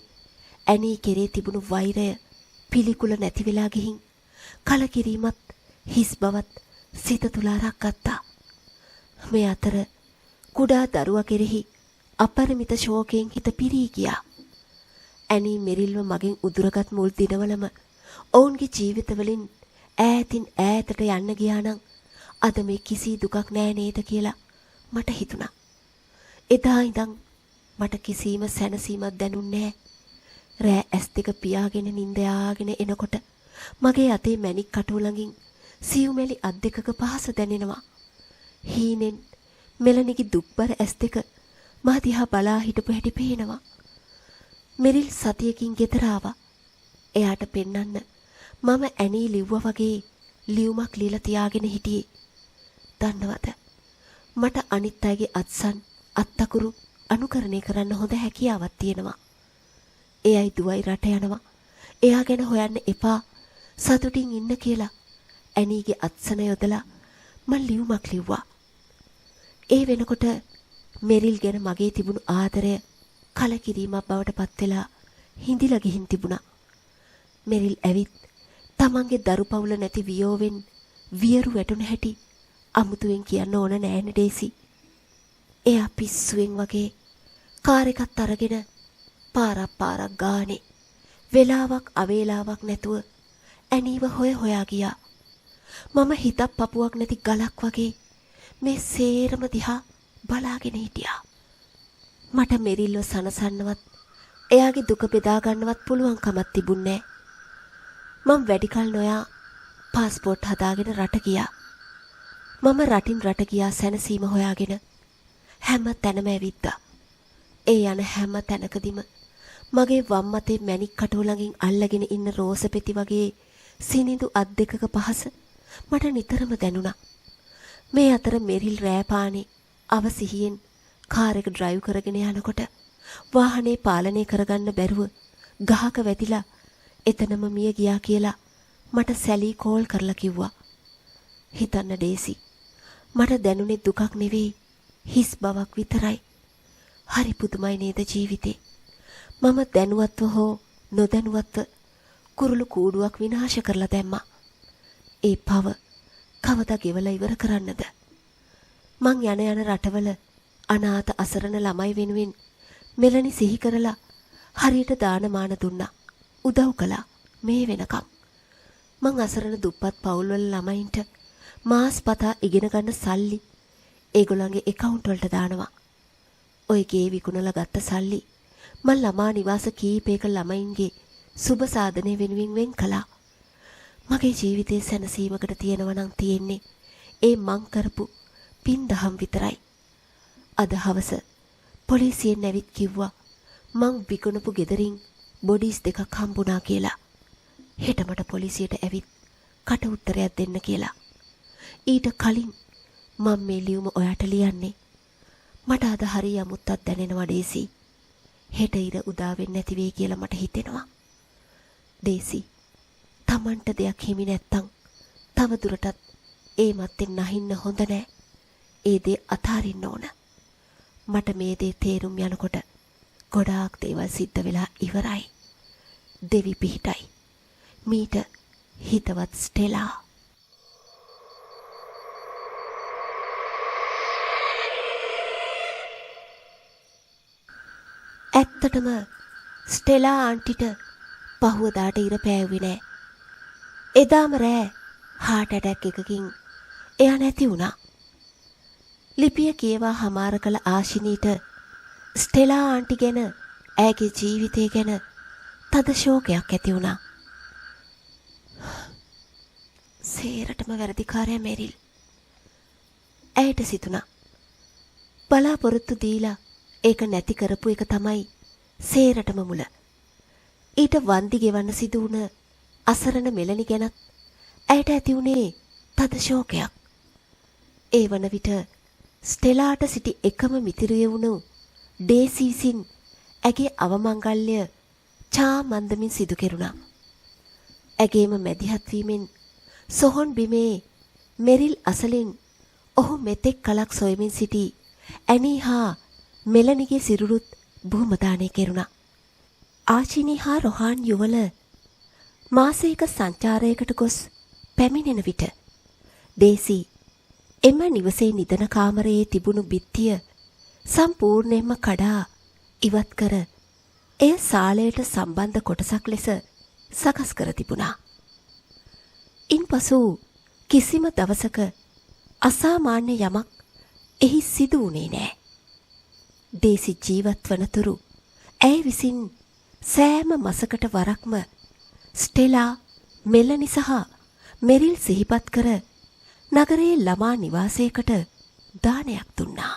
ඇනී කෙරේ තිබුණු වෛරය පිළිකුල නැති වෙලා ගිහින් කලකිරීමත් හිස් බවත් සිත තුල අරක්ගත්තා. මේ අතර කුඩා දරුවා කෙරෙහි අපරිමිත ශෝකයෙන් හිත පිරී ගියා. ඇනී මෙරිල්ව මගෙන් උදුරගත් මුල් දිනවලම ඔවුන්ගේ ජීවිතවලින් ඈතින් ඈතට යන්න ගියා නම් අද මේ කිසි දුකක් නෑ නේද කියලා මට හිතුණා. එදා ඉඳන් මට කිසිම සැනසීමක් දැනුන්නේ නෑ. රෑ ඇස් දෙක පියාගෙන නිින්ද යාගෙන එනකොට මගේ අතේ මැණික් කටුව ළඟින් සියුමැලි අත් දෙකක පහස දැනෙනවා. හීනෙන් මෙලනිගේ දුක්බර ඇස් දෙක මා දිහා බලා හිටපු හැටි පේනවා. මෙරිල් සතියකින් ගෙදර ආවා. එයාට පෙන්නන්න මම ඇනී ලිව්වා වගේ ලියුමක් ලියලා තියාගෙන හිටියේ. දන්නවද? මට අනිත් අයගේ අත්සන් අත්තකුරු අනුකරණය කරන්න හොඳ හැකියාවක් තියෙනවා. එයයි දුවයි රට යනවා. එයා ගැන හොයන්න එපා. සතුටින් ඉන්න කියලා ඇනීගේ අත්සන යොදලා මම ලියුමක් ලිව්වා. ඒ වෙනකොට මෙරිල් ගැන මගේ තිබුණු ආදරය කලකිරීමක් බවට පත් වෙලා හිඳිලා ගිහින් තිබුණා. මෙරිල් ඇවිත් තමන්ගේ දරු පවුල නැති වියෝවෙන් වියරු වැටුණ හැටි අමුතුවෙන් කියන්න ඕන නෑනේ ඩේසි. එයා පිස්සුවෙන් වගේ කාර් එකත් අරගෙන පාරක් ගානේ වෙලාවක් අවේලාවක් නැතුව ඇනීව හොයා ගියා. මම හිතක් පපුවක් නැති ගලක් වගේ මේ සේරම දිහා බලාගෙන හිටියා. මට මෙරිල්ව සනසන්නවත් එයාගේ දුක බෙදා ගන්නවත් පුළුවන් කමක් තිබුණේ නෑ. මම වැඩි කල නොයා පාස්පෝර්ට් හදාගෙන රට ගියා. මම රටින් රට ගියා සැනසීම හොයාගෙන. හැම තැනම ඇවිත්තා. ඒ යන හැම තැනකදීම මගේ වම් අතේ මැණික් කටුව ළඟින් අල්ලගෙන ඉන්න රෝස පෙති වගේ සිනිඳු අත් දෙකක පහස මට නිතරම දැනුණා. මේ අතර මෙරිල් රෑපානේ අවසිහියෙන් කාර් එක ඩ්‍රයිව් කරගෙන යනකොට වාහනේ පාලනය කරගන්න බැරුව ගහක වැටිලා එතනම මිය ගියා කියලා මට සැලී කෝල් කරලා කිව්වා. හිතන්න ඩේසි, මට දැනුනේ දුකක් නෙවෙයි හිස් බවක් විතරයි. හරි පුදුමයි නේද ජීවිතේ. මම දැනුවත්ව හෝ නොදැනුවත්ව කුරුළු කූඩුවක් විනාශ කරලා දැම්මා. ඒ පව කවදා ගෙවලා ඉවර කරන්නද? මං යන රටවල අනාථ අසරණ ළමයි වෙනුවෙන් මෙලනි සිහි කරලා හරියට දානමාන දුන්නා. උදව් කළා මේ වෙනකම්. මං අසරණ දුප්පත් පවුල්වල ළමයින්ට මාස් පතා ඉගෙන ගන්න සල්ලි ඒගොල්ලන්ගේ account වලට දානවා. ඔය ගේ විකුණලා ගත්ත සල්ලි මං ළමා නිවාස කීපයක ළමයින්ගේ සුබ සාධනය වෙනුවෙන් වෙන් කළා. මගේ ජීවිතයේ සැනසීමකට තියෙනවා නම් තියෙන්නේ ඒ මං කරපු පින් දහම් විතරයි. අද හවස පොලිසියෙන් ඇවිත් කිව්වා මං විකුණපු ගෙදරින් බොඩිස් දෙකක් හම්බුණා කියලා. හෙට මට පොලිසියට ඇවිත් කට උත්තරයක් දෙන්න කියලා. ඊට කලින් මම මේ ලියුම ඔයාට ලියන්නේ. මට අද හරිය අමුත්තක් දැනෙනවා ඩේසි. හෙට ඉර උදා වෙන්නේ නැති වෙයි කියලා මට හිතෙනවා. ඩේසි, Tamanට දෙයක් හිමි නැත්තම් තව දුරටත් ඒ මත්තෙන් නැහින්න හොඳ නෑ. ඒ දේ අතාරින්න ඕන. මට මේ දේ තේරුම් යනකොට ගොඩාක් දේවල් සිද්ධ වෙලා ඉවරයි. දෙවි පිහිටයි. මීට හිතවත් ස්ටෙලා. ඇත්තටම ස්ටෙලා ආන්ටිට පහුවදාට ඉර පෑවුවේ නෑ. එදාම රෑ හાર્ට් ඇටැක් එකකින් එයා නැති වුණා. ලිපිය කියවා හමාර කළ ආශිනීට ස්ටෙලා ආන්ටි ගැන ඇගේ ජීවිතය ගැන තද ශෝකයක් ඇති වුණා. සේරටම වැරදිකාරයා මෙරිල්. ඇයට සිතුණා බලාපොරොත්තු දීලා ඒක නැති කරපු එක තමයි සේරටම මුල. ඊට වන්දි ගෙවන්න සිදු වුණ අසරණ මෙලනි ගැනත් ඇයට ඇති වුණේ තද ශෝකයක්. ඒ වන විට ස්ටෙලාට සිටි එකම මිතිරිය වුණු ඩේසි විසින් ඇගේ අවමංගල්‍ය චාමන්දමින් සිදු කෙරුණා. ඇගේම මැදිහත් වීමෙන් සොහොන් බිමේ මෙරිල් අසලින් ඔහු මෙතෙක් කලක් සොයමින් සිටි ඇනී හා මෙලනිගේ සිරුරුත් භූමදානය කෙරුණා. ආචිනි හා රොහාන් යුවල මාසයක සංචාරයකට ගොස් පැමිණෙන විට ඩේසි එම නිවසේ නිදන කාමරයේ තිබුණු බිත්තිය සම්පූර්ණයෙන්ම කඩා ඉවත් කර එය සාලයට සම්බන්ධ කොටසක් ලෙස සකස් කර තිබුණා. ඉන්පසු කිසිම දවසක අසාමාන්‍ය යමක් එහි සිදු වුණේ නෑ. ඩේසි ජීවත් වනතුරු ඇය විසින් සෑම මසකට වරක්ම ස්ටෙලා මෙලනි සහ මෙරිල් සිහිපත් කර නගරයේ ළමා නිවාසයකට දානයක් දුන්නා.